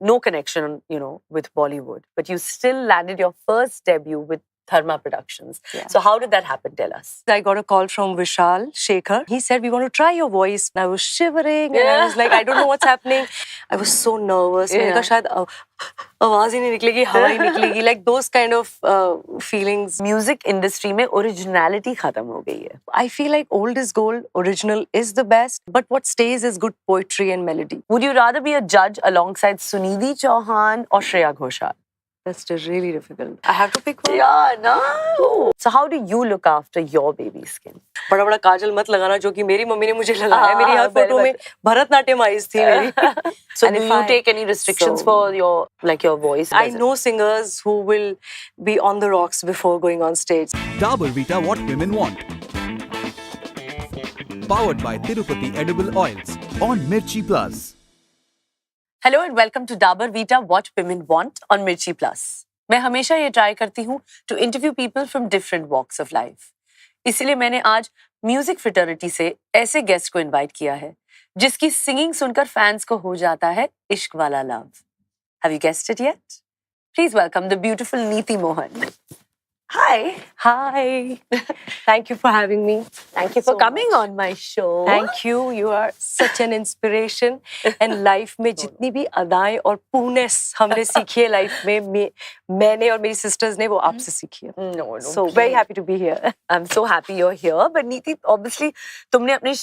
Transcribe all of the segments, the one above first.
no connection, with Bollywood, but you still landed your first debut with Dharma Productions. Yeah. So how did that happen? Tell us. I got a call from Vishal Shekhar. He said, we want to try your voice. And I was shivering and I was like, I don't know what's happening. I was so nervous. मैंने कहा शायद आवाज ही नहीं निकलेगी, हवा ही निकलेगी. Like those kind of feelings. Music industry में originality खत्म हो गई है. I feel like old is gold, original is the best, but what stays is good poetry and melody. Would you rather be a judge alongside Sunidhi Chauhan or Shreya Ghoshal? That's really difficult. I have to pick one. Yeah, no. So how do you look after your baby skin? बड़ा बड़ा काजल मत लगाना जो कि मेरी mummy ने मुझे लगाया. मेरी हर फोटो में भरतनाट्यम आईज थी मेरी. So do you take any restrictions for your voice? I know singers who will be on the rocks before going on stage. Dabur Vita, what women want. Powered by Tirupati Edible Oils on Mirchi Plus. Hello and welcome to Dabur Vita, what women want on Mirchi Plus. मैं हमेशा ये try करती हूँ to interview people from different walks of life. इसीलिए मैंने आज music fraternity से ऐसे गेस्ट को इनवाइट किया है जिसकी सिंगिंग सुनकर फैंस को हो जाता है इश्क वाला love. Have you guessed it yet? Please welcome the beautiful Neeti Mohan. Hi. Hi. Thank you for having me. Thank you for coming on my show. Thank you. You are such an inspiration. And life में जितनी भी अदाएं और पूर्णेस हमने सीखी है life में मैंने और मेरी sisters ने वो आपसे सीखी है. No, So very happy to be here. I'm so happy you're here. But Neeti, obviously तुमने अपनी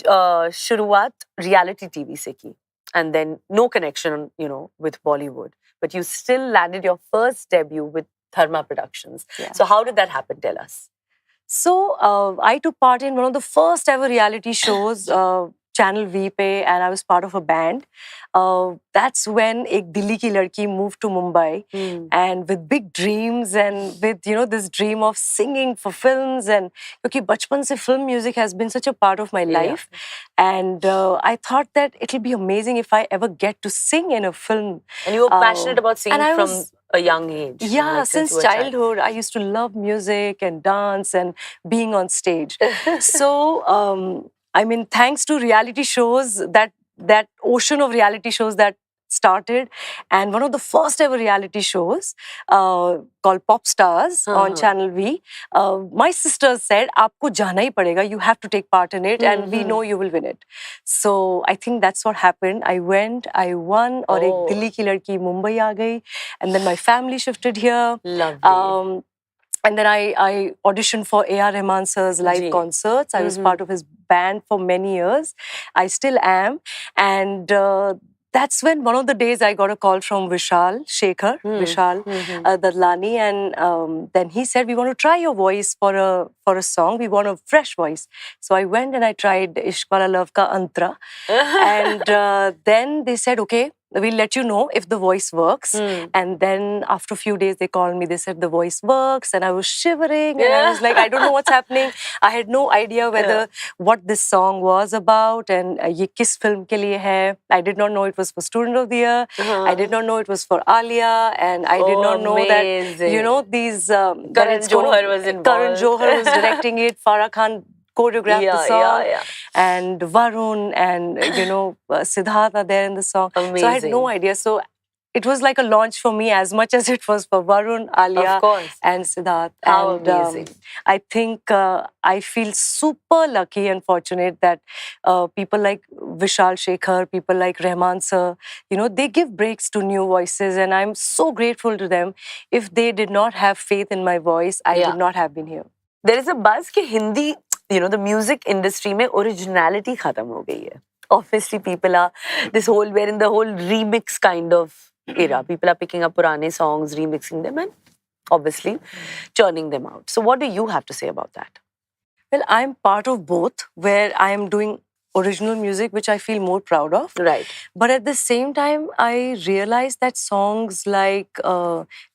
शुरुआत reality TV से की. And then no connection, with Bollywood. But you still landed your first debut with Dharma Productions. Yeah. So how did that happen? Tell us. So I took part in one of the first ever reality shows, Channel V पे, and I was part of a band. That's when एक दिल्ली की लड़की moved to Mumbai and with big dreams and with this dream of singing for films and क्योंकि बचपन से film music has been such a part of my life and I thought that it'll be amazing if I ever get to sing in a film. And you were passionate about singing from a young age. Yeah, since childhood, I used to love music and dance and being on stage. So, I mean, thanks to reality shows, that ocean of reality shows that started, and one of the first ever reality shows called Pop Stars on Channel V, my sisters said, "Aapko jana hi padega. You have to take part in it, and we know you will win it." So I think that's what happened. I went, I won, और एक दिल्ली की लड़की मुंबई आ गई, and then my family shifted here. Lovely. And then I auditioned for A.R. Rahman sir's live concerts. I was part of his band for many years. I still am. And that's when one of the days I got a call from Vishal Shekhar, Vishal Dadlani, and then he said, we want to try your voice for a song. We want a fresh voice. So I went and I tried Ishq Wala Love Ka Antra. And then they said, okay, we'll let you know if the voice works. And then after a few days, they called me. They said the voice works. And I was shivering. And I was like, I don't know what's happening. I had no idea what this song was about. And ye kis film ke liye hai. I did not know it was for Student of the Year. I did not know it was for Alia. And I did not know that, these... Karan Johar was involved. Karan Johar was directing it. Farah Khan choreographed the song, and Varun and Siddharth are there in the song. Amazing. So I had no idea. So it was like a launch for me as much as it was for Varun, Alia, and Siddharth. How amazing! I think I feel super lucky and fortunate that people like Vishal Shekhar, people like Rahman sir, they give breaks to new voices, and I'm so grateful to them. If they did not have faith in my voice, I would not have been here. There is a buzz कि Hindi, the music industry में originality खत्म हो गई है. Obviously, people are we're in the whole remix kind of era. People are picking up purane songs, remixing them, and obviously churning them out. So, what do you have to say about that? Well, I'm part of both, where I am doing original music, which I feel more proud of. Right. But at the same time, I realized that songs like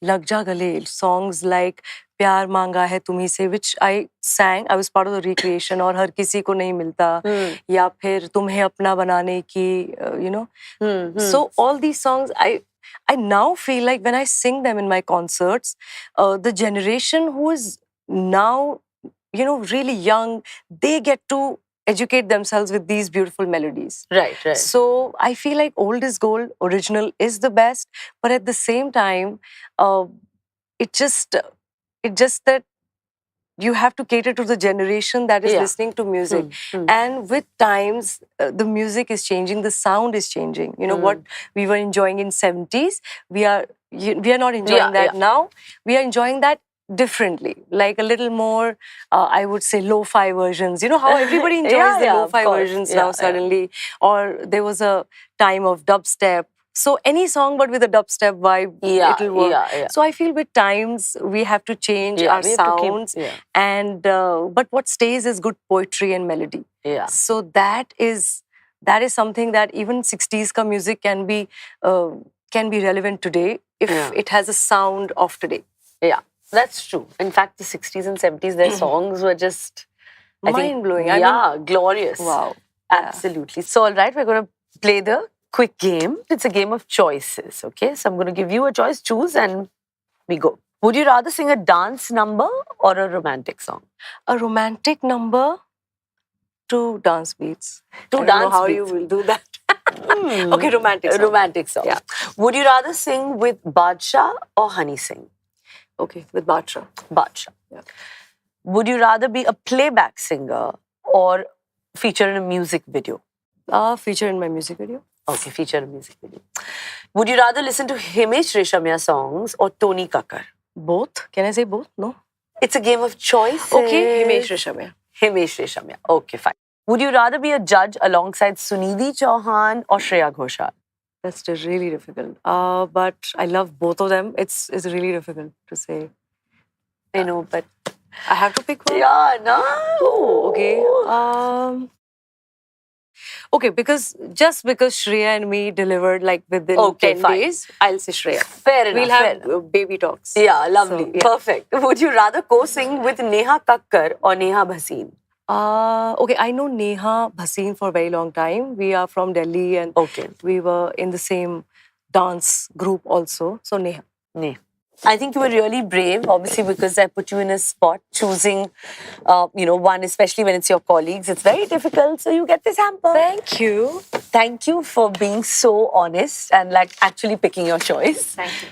Lag Ja Gale, songs like प्यार मांगा है तुम्ही से, which I sang, I was part of the recreation, और हर किसी को नहीं मिलता, या फिर तुम्हें अपना बनाने की, So all these songs, I now feel like when I sing them in my concerts, the generation who is now, really young, they get to educate themselves with these beautiful melodies. Right, right. So I feel like old is gold, original is the best, but at the same time, uh, it just that you have to cater to the generation that is Yeah. listening to music. Hmm. And with times, the music is changing, the sound is changing. You know, what we were enjoying in 70s, we are not enjoying that now. We are enjoying that differently, like a little more, I would say, lo-fi versions. You know how everybody enjoys the lo-fi versions now suddenly. Or there was a time of dubstep. So any song but with a dubstep vibe, it'll work. So I feel with times we have to change our sounds. And but what stays is good poetry and melody. Yeah. So that is something that even 60s ka music can be relevant today if it has a sound of today. Yeah, that's true. In fact, the 60s and 70s, their songs were just mind-blowing. Yeah, glorious. Wow. Absolutely. So, all right, we're going to play the quick game. It's a game of choices, okay? So I'm going to give you a choice, choose, and we go. Would you rather sing a dance number or a romantic song? A romantic number to dance beats. To I don't dance know how beats. you will do that. Okay, romantic song. Romantic song. Yeah. Would you rather sing with Badshah or Honey Singh? Okay, with Badshah. Badshah. Yeah. Would you rather be a playback singer or feature in a music video? Feature in my music video. Okay, feature in a music video. Would you rather listen to Himesh Reshamya songs or Tony Kakkar? Both. Can I say both? No. It's a game of choices. Okay, Himesh Reshamya. Himesh Reshamya. Okay, fine. Would you rather be a judge alongside Sunidhi Chauhan or Shreya Ghoshal? That's really difficult. But I love both of them. It's really difficult to say. I know, but I have to pick one. Yeah, no. Oh, okay. Okay, because Shreya and me delivered like within 10 days, I'll say Shreya. Fair enough. We'll have baby talks. Yeah, lovely. So, yeah. Perfect. Would you rather co-sing with Neha Kakkar or Neha Bhasin? Okay, I know Neha Bhasin for a very long time. We are from Delhi and we were in the same dance group also. So Neha. Neha. I think you were really brave, obviously, because I put you in a spot choosing, one, especially when it's your colleagues. It's very difficult, so you get this hamper. Thank you. Thank you for being so honest and actually picking your choice. Thank you.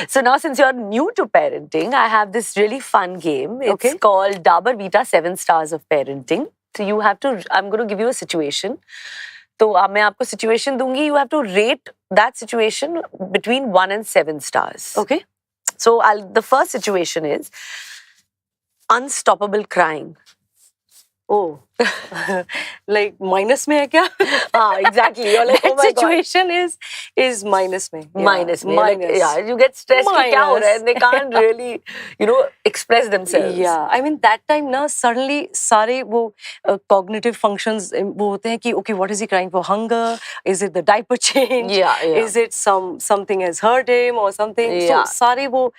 So now, since you're new to parenting, I have this really fun game. It's called Dabur Vita 7 Stars of Parenting. So you have to, I'm going to give you a situation. So मैं आपको situation दूंगी. You have to rate that situation between 1 and 7 stars. Okay. So the first situation is unstoppable crying. Oh, like minus में है क्या? Exactly. You're like, that oh my situation God. is minus में. Yeah. Minus. Like, you get stressed. कि क्या हो रहा है? And they can't really, express themselves. Yeah, I mean that time ना suddenly सारे वो cognitive functions वो होते हैं कि okay, what is he crying for? Hunger? Is it the diaper change? Yeah. Is it something has hurt him or something? Yeah. So सारे वो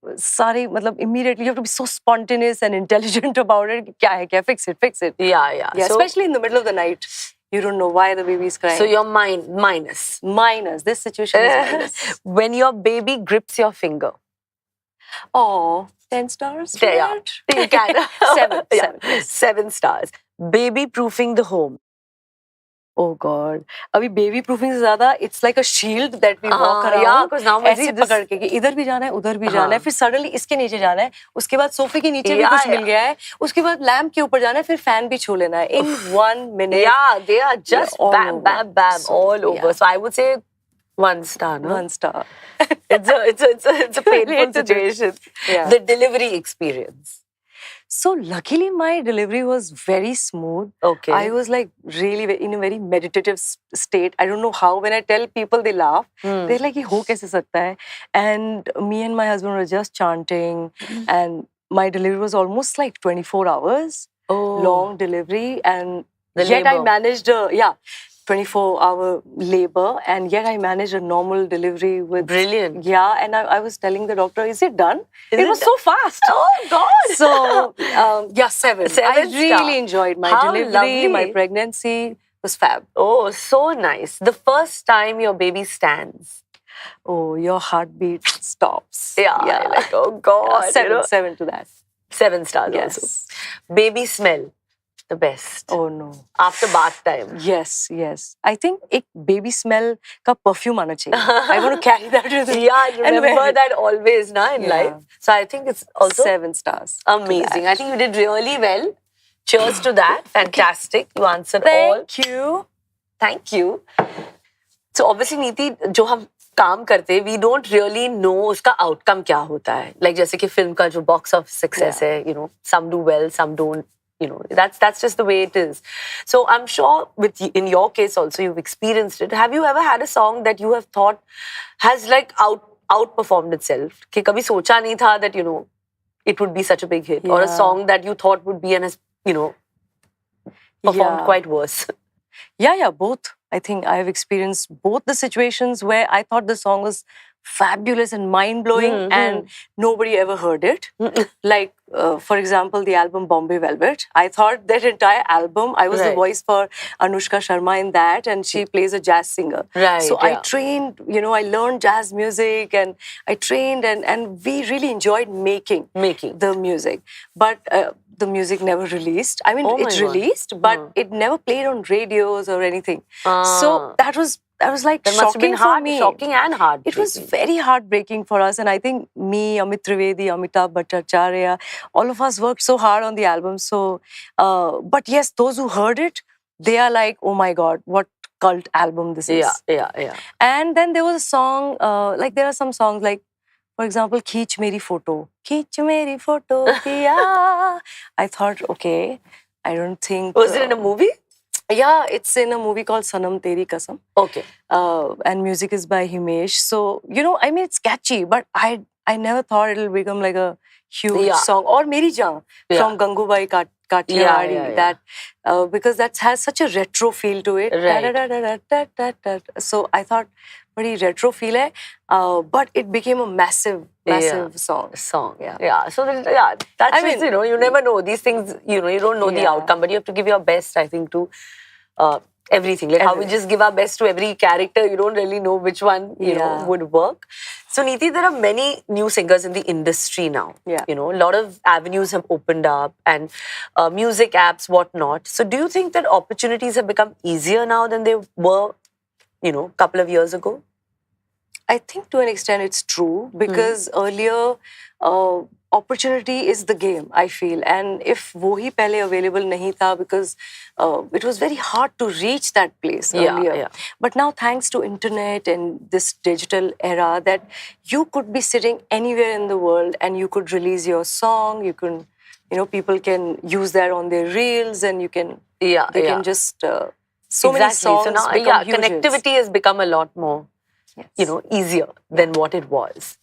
मतलब immediately you have to be so spontaneous and intelligent about it. क्या है क्या? Fix it. Yeah. So, especially in the middle of the night. You don't know why the baby is crying. So your mind minus. Minus. This situation is minus. When your baby grips your finger. Oh, 10 stars. Yeah. You can. 7. 7 stars. Baby proofing the home. Oh God. अभी baby proofing से ज़्यादा it's like a shield that we walk around. Yeah, because now ऐसे पकड़ के कि इधर भी जाना है, उधर भी जाना है, फिर suddenly इसके नीचे जाना है, उसके बाद सोफे के नीचे भी कुछ मिल गया है, उसके बाद लैम्प के ऊपर जाना है, फिर फैन भी छू लेना है. In 1 minute. Yeah, they are just bam, all over. So I would say 1 star. No? 1 star. It's a painful situation. Yeah. The delivery experience. So luckily my delivery was very smooth. Okay. I was like really in a very meditative state. I don't know how. When I tell people, they laugh. They're like, "ये हो कैसे सकता है?" And me and my husband were just chanting, and my delivery was almost like 24 hours. Long delivery, and yet I managed 24-hour labor, and yet I managed a normal delivery with... Brilliant. Yeah, and I was telling the doctor, is it done? It was so fast. Oh, God. So, 7. I really enjoyed my delivery, lovely. my pregnancy. It was fab. Oh, so nice. The first time your baby stands. Oh, your heartbeat stops. Yeah. Like, oh, God. 7 to that. 7 stars Yes. also. Baby smell. The best. Oh no. After bath time. Yes, yes. I think एक baby smell का perfume आना चाहिए. I want to carry that with me. Yeah, and remember wear it. that always, na, in Yeah. life. So I think it's also 7 stars. to amazing. that. I think you did really well. Cheers to that. Fantastic. You answered all. Thank you. Thank you. So obviously, Neeti, जो हम काम करते we don't really know उसका outcome क्या होता है. Like जैसे कि फिल्म का जो box of success है, you know, some do well, some don't. You know, that's just the way it is. So I'm sure in your case also you've experienced it. Have you ever had a song that you have thought has like outperformed itself? कि कभी सोचा नहीं था that, you know, it would be such a big hit, or a song that you thought would be and has, you know, performed quite worse. Yeah, both. I think I have experienced both the situations where I thought the song was fabulous and mind-blowing and nobody ever heard it. Like, for example, the album Bombay Velvet. I thought that entire album, I was the voice for Anushka Sharma in that, and she plays a jazz singer. Right. So I trained, you know, I learned jazz music and I trained and we really enjoyed making the music. But the music never released. I mean, it released, but it never played on radios or anything. So that was like that shocking must have been for me. Shocking and hard. It was very heartbreaking for us. And I think me, Amit Trivedi, Amitabh Bhattacharya, all of us worked so hard on the album. So, but yes, those who heard it, they are like, oh my God, what cult album this is. Yeah. And then there was a song, like there are some songs like, for example, Khich Meri Photo. Khich Meri Photo, piya. I thought, okay, I don't think... Was it in a movie? Yeah, it's in a movie called Sanam Teri Kasam. Okay. And music is by Himesh. So, you know, I mean, it's catchy, but I never thought it'll become like a huge song. Or Meri Jaan from Gangubai Kathiawadi. That, because that has such a retro feel to it. Right. So I thought, pretty retro feel hai, but it became a massive song. Yeah. So that's just, you know, you never know these things. You know, you don't know the outcome, but you have to give your best, I think, to everything. Like how we just give our best to every character, you don't really know which one you know would work. So Neeti, there are many new singers in the industry now. You know, a lot of avenues have opened up and music apps, whatnot. So do you think that opportunities have become easier now than they were, you know, a couple of years ago? I think to an extent it's true because earlier opportunity is the game, I feel. And if wo hi pehle available nahi tha because it was very hard to reach that place earlier. But now thanks to internet and this digital era that you could be sitting anywhere in the world and you could release your song, you can, you know, people can use that on their reels and you can, they can just, so many songs so now, become huge connectivity has become a lot more, you know, easier than what it was.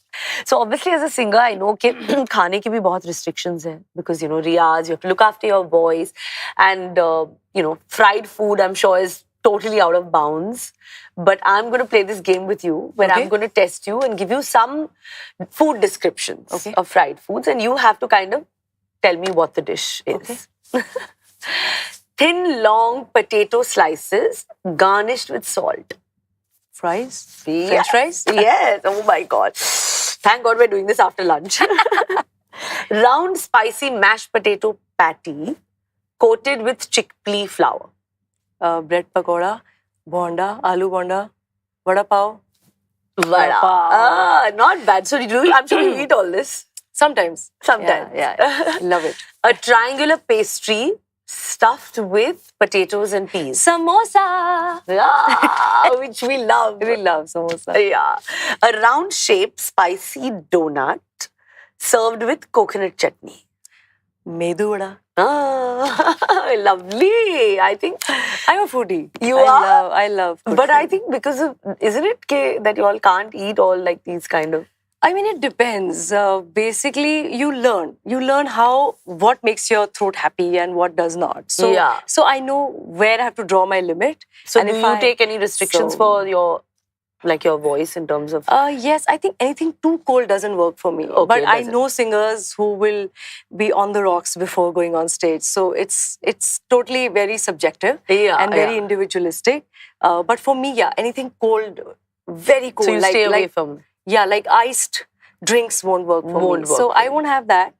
So obviously as a singer, I know that खाने की भी बहुत restrictions हैं because, you know, riyaz, you have to look after your voice and, you know, fried food I'm sure is totally out of bounds. But I'm going to play this game with you where I'm going to test you and give you some food descriptions of fried foods and you have to kind of tell me what the dish is. Thin, long potato slices garnished with salt. Fries? French fries? Yes. Oh my God. Thank God we're doing this after lunch. Round, spicy mashed potato patty coated with chickpea flour. Bread pakoda, bonda, aloo bonda, vada pav. Vada pav. Not bad. So I'm sure you eat all this. Sometimes. Yeah. Love it. A triangular pastry stuffed with potatoes and peas. Samosa! Which we love. We love samosa. Yeah. A round-shaped spicy donut served with coconut chutney. Medu vada. Lovely. I think I'm a foodie. I love food. But I think because of, isn't it that you all can't eat all like these kind of... I mean, it depends. Basically, you learn. You learn what makes your throat happy and what does not. So, so I know where I have to draw my limit. So and do you take any restrictions for your voice in terms of... Yes, I think anything too cold doesn't work for me. Okay, but I know singers who will be on the rocks before going on stage. So it's totally very subjective and very individualistic. But for me, anything cold, very cold. So you stay away from... Yeah, like iced drinks won't work for me. So I won't have that.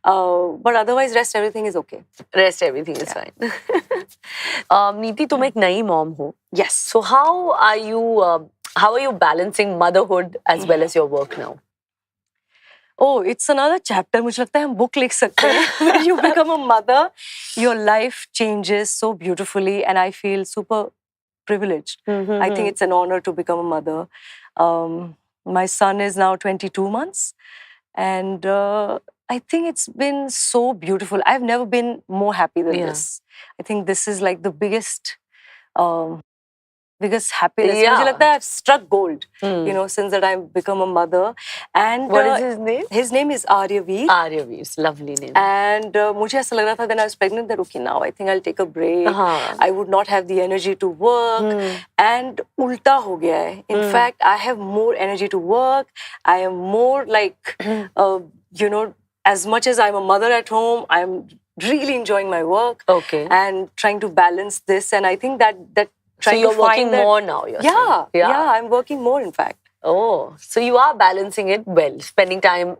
But otherwise, rest everything is okay. Rest everything is fine. Neeti, तुम एक नई mom हो. Yes. So how are you balancing motherhood as well as your work now? Oh, it's another chapter. मुझे लगता है हम book लिख सकते हैं. When you become a mother, your life changes so beautifully, and I feel super privileged. I think it's an honor to become a mother. My son is now 22 months, and I think it's been so beautiful. I've never been more happy than Yeah. this. I think this is like the biggest happiness. Yeah. मुझे लगता है I've struck gold, you know, since that I've become a mother. And What is his name? his name is Aryaveer. Aryaveer, it's a lovely name. And मुझे ऐसा लग रहा था when I was pregnant that okay, now I think I'll take a break. I would not have the energy to work. And उल्टा हो गया है. In fact, I have more energy to work. I am more like, you know, as much as I'm a mother at home, I'm really enjoying my work. Okay. And trying to balance this. And I think that So trying you're to find working that, more now, you're saying? yeah, I'm working more, in fact. Oh, so you are balancing it well, spending time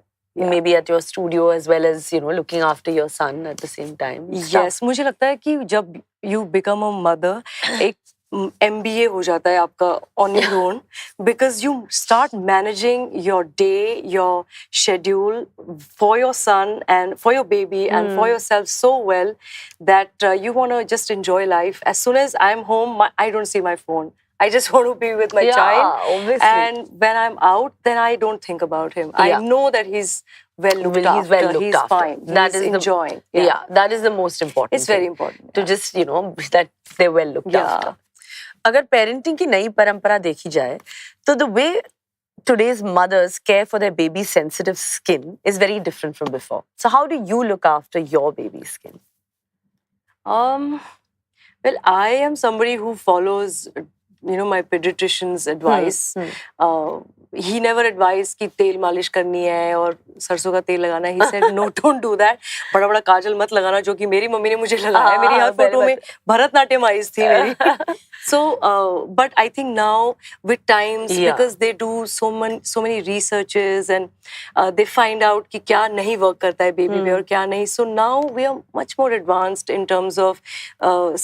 maybe at your studio as well as, you know, looking after your son at the same time. Yes, मुझे लगता है कि जब you become a mother, एक MBA हो जाता है आपका on your own, because you start managing your day, your schedule for your son and for your baby and for yourself so well that you want to just enjoy life. As soon as I'm home, I don't see my phone. I just want to be with my child. Obviously. And when I'm out, then I don't think about him. I know that he's well looked after. He's well looked after. Fine. That he's is enjoying. Yeah, that is the most important. It's very thing. important. To just, you know, that they're well looked after. अगर parenting की नई परंपरा देखी जाए तो the way today's mothers care for their baby's sensitive skin is very different from before. So how do you look after your baby's skin? Well, I am somebody who follows, you know, my pediatrician's advice. He never advised कि तेल मालिश करनी है और सरसों का तेल लगाना. He said no, don't do that. बड़ा बड़ा काजल मत लगाना, जो कि मेरी मम्मी ने मुझे लगाया. मेरी हर फोटो में भरतनाट्यम आईज थी मेरी. So, but I think now with times, because they do so many researches and they find out कि क्या नहीं work करता है baby में और क्या नहीं. So now we are much more advanced in terms of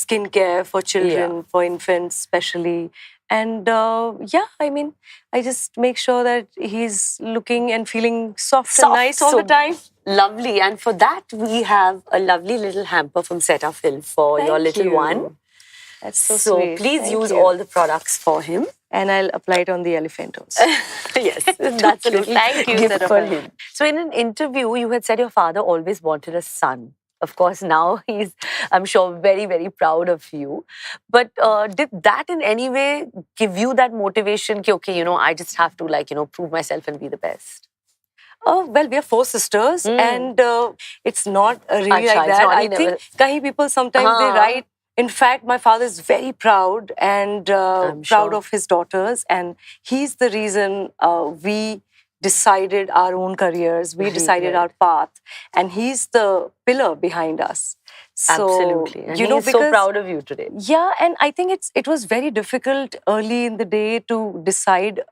skin care for children, for infants especially. And yeah, I mean, I just make sure that he's looking and feeling soft and nice all the time. Lovely. And for that, we have a lovely little hamper from Cetaphil for your little one. That's so So sweet. please Thank use you. all the products for him. And I'll apply it on the elephant also. Yes, that's a little Thank you, gift for Cetaphil. him. So in an interview, you had said your father always wanted a son. Of course, now he's, I'm sure, very, very proud of you. But did that in any way give you that motivation? That, okay, you know, I just have to, like, you know, prove myself and be the best. Oh, well, we are 4 sisters and it's not really like that. I think kahi people sometimes they write. In fact, my father is very proud and proud of his daughters, and he's the reason we decided our own careers, we decided our path, and he's the pillar behind us. So, absolutely. And you know, he's because, so proud of you today. Yeah, and I think it was very difficult early in the day to decide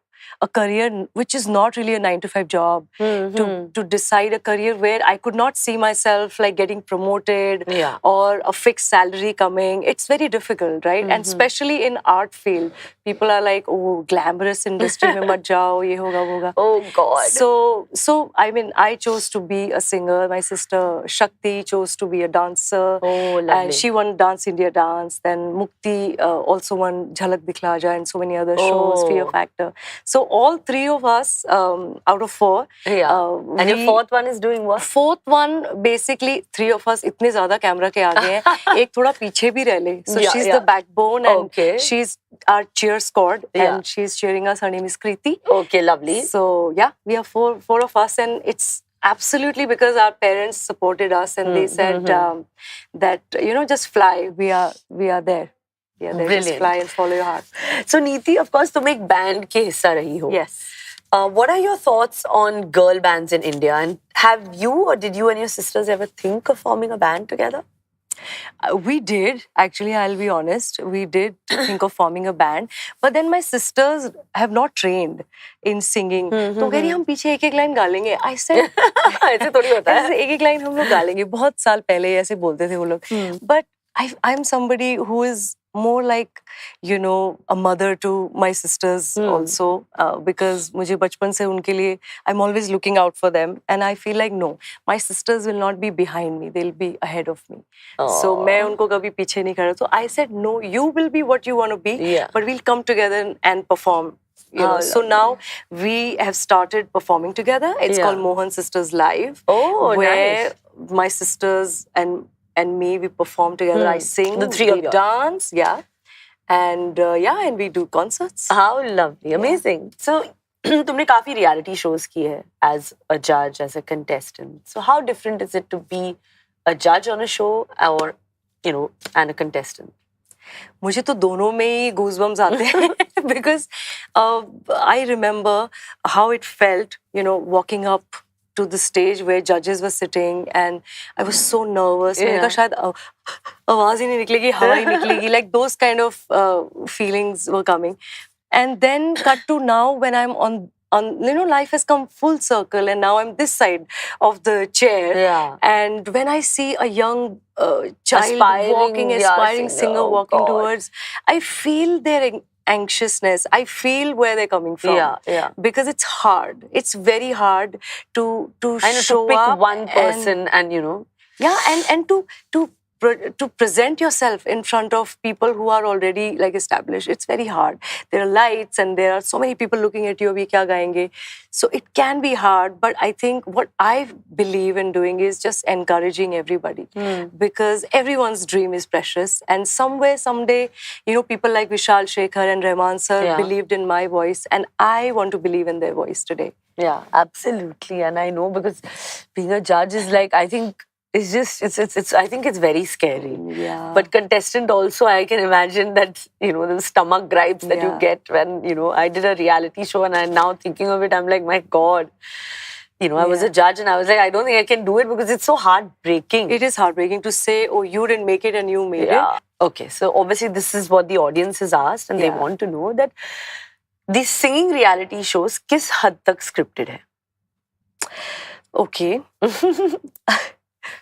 a career which is not really a 9-to-5 job, to decide a career where I could not see myself like getting promoted or a fixed salary coming. It's very difficult, right? And especially in art field, people are like, oh, glamorous industry mein mat jao, ye hoga, wo hoga. Oh God. So I mean, I chose to be a singer. My sister Shakti chose to be a dancer. Oh, lovely. And she won Dance India Dance. Then Mukti also won Jhalak Dikhla Ja and so many other shows, Fear Factor. So all 3 of us out of 4. And your 4th one is doing what? 4th one, basically 3 of us इतने ज़्यादा camera के आगे हैं, एक थोड़ा पीछे भी रह ले. So she's the backbone and she's our cheer squad and she's cheering us. Her name is Kriti. Okay, lovely. So yeah, we are four of us, and it's absolutely because our parents supported us and they said that, you know, just fly. We are there. Yeah, just fly and follow your heart. So Neeti, of course, तुम एक band के हिस्सा रही हो. Yes. What are your thoughts on girl bands in India? And have you or did you and your sisters ever think of forming a band together? We did, actually, I'll be honest. We did think of forming a band. But then my sisters have not trained in singing. तो कह रही हम पीछे एक एक line गा लेंगे. I said, ऐसे थोड़ी होता है. ऐसे एक एक लाइन हम लोग गा लेंगे. बहुत साल पहले ऐसे बोलते थे वो लोग. But I'm somebody who is more like, you know, a mother to my sisters also, because मुझे बचपन से उनके लिए I'm always looking out for them, and I feel like no, my sisters will not be behind me, they'll be ahead of me. So मैं उनको कभी पीछे नहीं खड़ा. So I said no, you will be what you want to be, but we'll come together and perform. You know, so now we have started performing together. It's called Mohan Sisters Live. Oh, where nice. My sisters and me, we perform together. I sing, The three of we you. dance, and and we do concerts. How lovely, amazing. So तुमने काफी reality shows की है as a judge, as a contestant. So how different is it to be a judge on a show or, you know, and a contestant? मुझे तो दोनों में ही goosebumps आते हैं because I remember how it felt, you know, walking up to the stage where judges were sitting, and I was so nervous. मैंने कहा शायद आवाज ही नहीं निकलेगी, हवा ही निकलेगी. Like those kind of feelings were coming. And then cut to now when I'm on you know, life has come full circle, and now I'm this side of the chair. Yeah. And when I see a young child Aspiring aspiring singer, singer oh walking God. towards, I feel their anxiousness. I feel where they're coming from. Yeah. Because it's hard. It's very hard to I know, show to pick up one person and you know. and to present yourself in front of people who are already like established. It's very hard. There are lights and there are so many people looking at you. Abhi kya gayenge? So it can be hard, but I think what I believe in doing is just encouraging everybody, because everyone's dream is precious, and somewhere, someday, you know, people like Vishal Shekhar and Rahman sir believed in my voice, and I want to believe in their voice today. Yeah, absolutely. And I know, because being a judge is like, I think it's just, it's I think it's very scary. Yeah. But contestant also, I can imagine that, you know, the stomach gripes that you get when, you know, I did a reality show, and I'm now thinking of it, I'm like, my God. You know, I was a judge and I was like, I don't think I can do it because it's so heartbreaking. It is heartbreaking to say, oh, you didn't make it and you made it. Okay, so obviously this is what the audience has asked, and they want to know that these singing reality shows किस हद तक scripted है? Okay.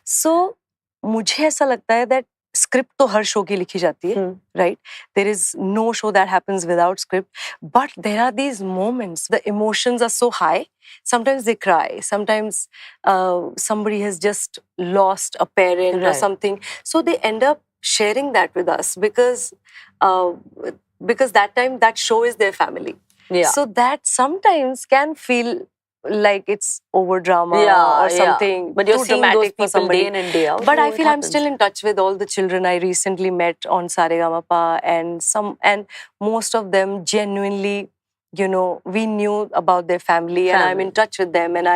So, मुझे ऐसा लगता है that script तो हर show की लिखी जाती है, right? There is no show that happens without script, but there are these moments, the emotions are so high. Sometimes they cry, sometimes somebody has just lost a parent or something. So they end up sharing that with us because that time that show is their family. Yeah. So that sometimes can feel like it's over drama or something. But you're too seeing those dramatic for people somebody. day in and day out. But so I it feel I'm happens. still in touch with all the children I recently met on Saregama, and most of them genuinely, you know, we knew about their family, and I'm in touch with them, and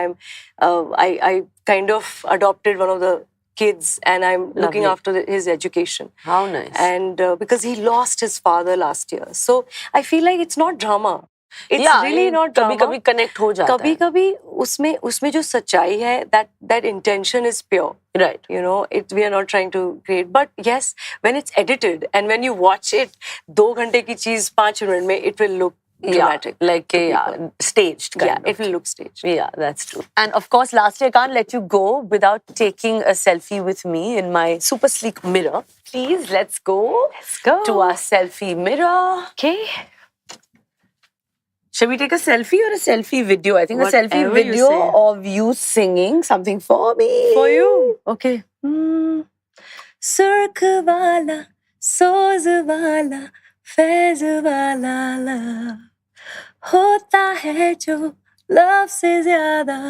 I kind of adopted one of the kids, and I'm looking after his education. How nice. And because he lost his father last year. So I feel like it's not drama. It's really not drama. कभी-कभी connect हो जाता है. कभी-कभी उसमें जो सच्चाई है, that intention is pure. Right. You know, we are not trying to create. But yes, when it's edited and when you watch it, 2 घंटे की चीज 5 मिनट में, it will look dramatic. Like staged kind of. It will look staged. Yeah, that's true. And of course, lastly, I can't let you go without taking a selfie with me in my super sleek mirror. Please, let's go. Let's go. To our selfie mirror. Okay. Shall we take a selfie or a selfie video? I think Whatever a selfie you video say. of you singing something for me. For you. Okay. Surk wala, soz wala, faiz wala love. होता है जो love से ज़्यादा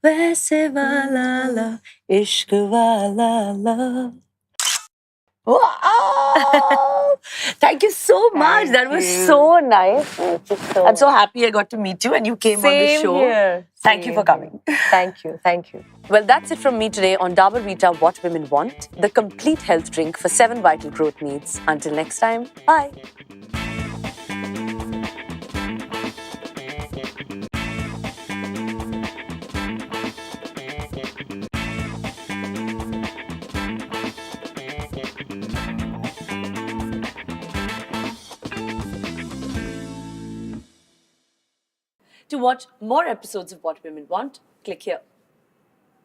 वैसे वाला love, इश्क वाला love. Wow! Thank you so much. Thank That was you. so nice. so I'm so happy I got to meet you and you came on the Same show. here. Thank you for coming. Thank you. Thank you. Well, that's it from me today on Dabur Vita What Women Want, the complete health drink for 7 vital growth needs. Until next time, bye. To watch more episodes of What Women Want, click here.